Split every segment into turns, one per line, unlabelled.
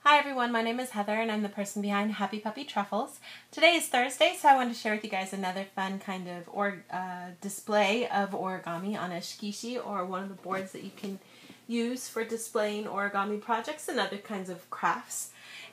Hi everyone, my name is Heather and I'm the person behind Happy Puppy Truffles. Today is Thursday, so I wanted to share with you guys another fun kind of display of origami on a Shikishi, or one of the boards that you can use for displaying origami projects and other kinds of crafts.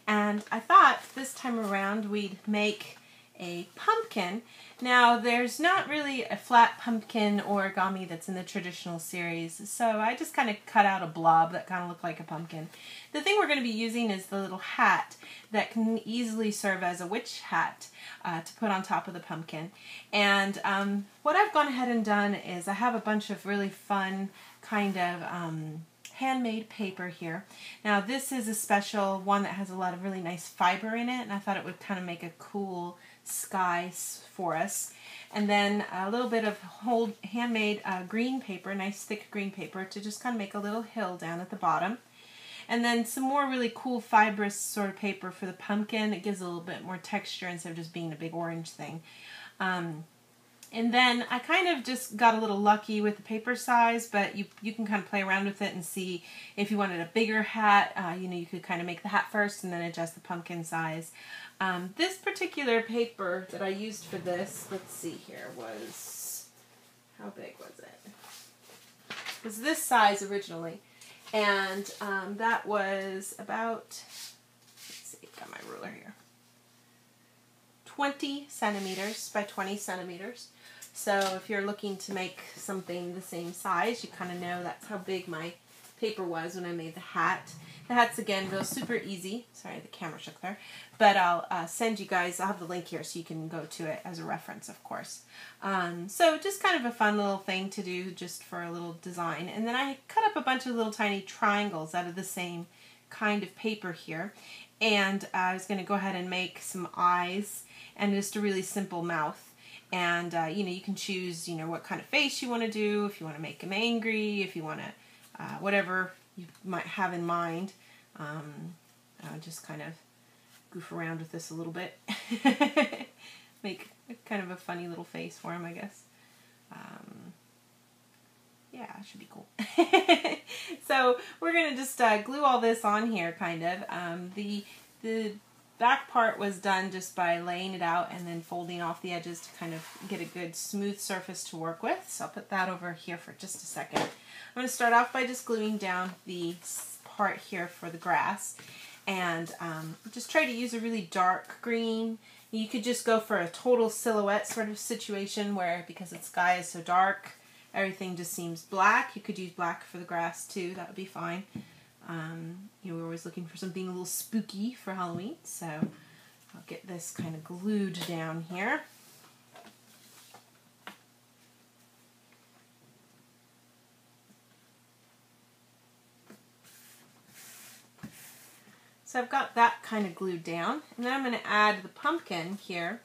And I thought this time around we'd make a pumpkin. Now there's not really a flat pumpkin origami that's in the traditional series, so I just kind of cut out a blob that kind of looked like a pumpkin. The thing we're going to be using is the little hat that can easily serve as a witch hat to put on top of the pumpkin. And what I've gone ahead and done is I have a bunch of really fun kind of handmade paper here. Now this is a special one that has a lot of really nice fiber in it, and I thought it would kind of make a cool sky for us. And then a little bit of handmade green paper, nice thick green paper, to just kind of make a little hill down at the bottom. And then some more really cool fibrous sort of paper for the pumpkin. It gives a little bit more texture instead of just being a big orange thing. And then I kind of just got a little lucky with the paper size, but you can kind of play around with it and see if you wanted a bigger hat. You could kind of make the hat first and then adjust the pumpkin size. This particular paper that I used for this, let's see here, was, how big was it? It was this size originally. And that was about, let's see, got my ruler here, 20 centimeters by 20 centimeters. So if you're looking to make something the same size, you kind of know that's how big my paper was when I made the hat. The hat's, again, real super easy. Sorry, the camera shook there. But I'll send you guys, I'll have the link here so you can go to it as a reference, of course. So just kind of a fun little thing to do just for a little design. And then I cut up a bunch of little tiny triangles out of the same kind of paper here. And I was going to go ahead and make some eyes and just a really simple mouth. And, you can choose, what kind of face you want to do, if you want to make them angry, if you want to, whatever you might have in mind. Just kind of goof around with this a little bit. Make kind of a funny little face for him, I guess. Yeah, it should be cool. So we're going to just glue all this on here, kind of. The back part was done just by laying it out and then folding off the edges to kind of get a good smooth surface to work with. So I'll put that over here for just a second. I'm going to start off by just gluing down the part here for the grass. And just try to use a really dark green. You could just go for a total silhouette sort of situation where, because the sky is so dark, everything just seems black. You could use black for the grass too, that would be fine. We're always looking for something a little spooky for Halloween, so I'll get this kind of glued down here. So I've got that kind of glued down, and then I'm going to add the pumpkin here,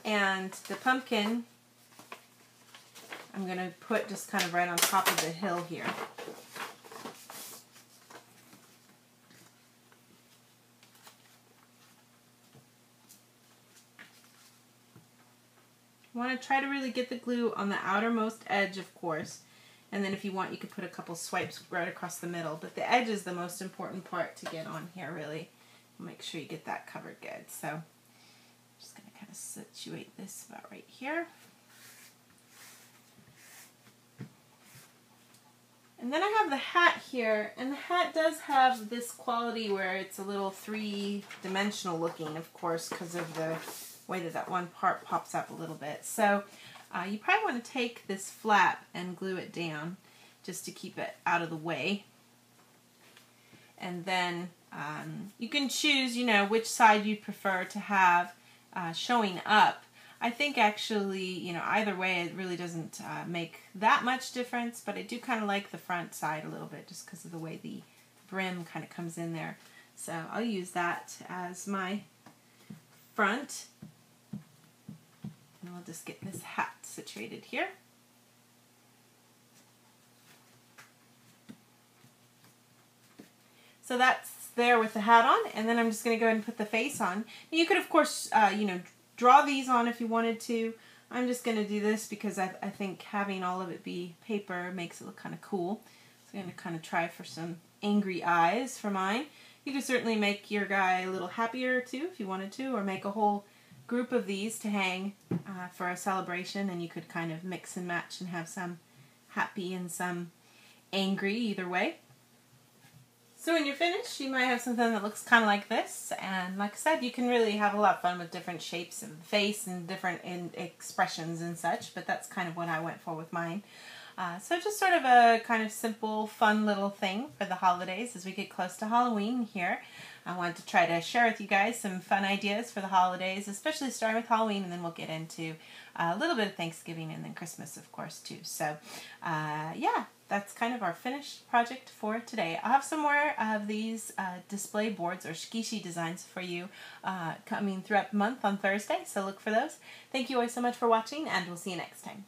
and the pumpkin I'm going to put just kind of right on top of the hill here. You want to try to really get the glue on the outermost edge, of course, and then if you want you could put a couple swipes right across the middle, but the edge is the most important part to get on here, really. Make sure you get that covered good. So I'm just going to kind of situate this about right here. And then I have the hat here, and the hat does have this quality where it's a little three-dimensional looking, of course, because of the way that one part pops up a little bit. So you probably want to take this flap and glue it down just to keep it out of the way. And then you can choose, which side you prefer to have showing up. I think actually, either way it really doesn't make that much difference, but I do kind of like the front side a little bit just because of the way the brim kind of comes in there. So I'll use that as my front. And we'll just get this hat situated here. So that's there with the hat on, and then I'm just going to go ahead and put the face on. You could, of course, draw these on if you wanted to. I'm just going to do this because I think having all of it be paper makes it look kind of cool. So I'm going to kind of try for some angry eyes for mine. You could certainly make your guy a little happier too if you wanted to, or make a whole group of these to hang for a celebration, and you could kind of mix and match and have some happy and some angry either way. So when you're finished, you might have something that looks kind of like this, and like I said, you can really have a lot of fun with different shapes of the face and different expressions and such, but that's kind of what I went for with mine. So just sort of a kind of simple, fun little thing for the holidays as we get close to Halloween here. I wanted to try to share with you guys some fun ideas for the holidays, especially starting with Halloween, and then we'll get into a little bit of Thanksgiving and then Christmas, of course, too. So, yeah, that's kind of our finished project for today. I'll have some more of these display boards or Shikishi designs for you coming throughout the month on Thursday, so look for those. Thank you always so much for watching, and we'll see you next time.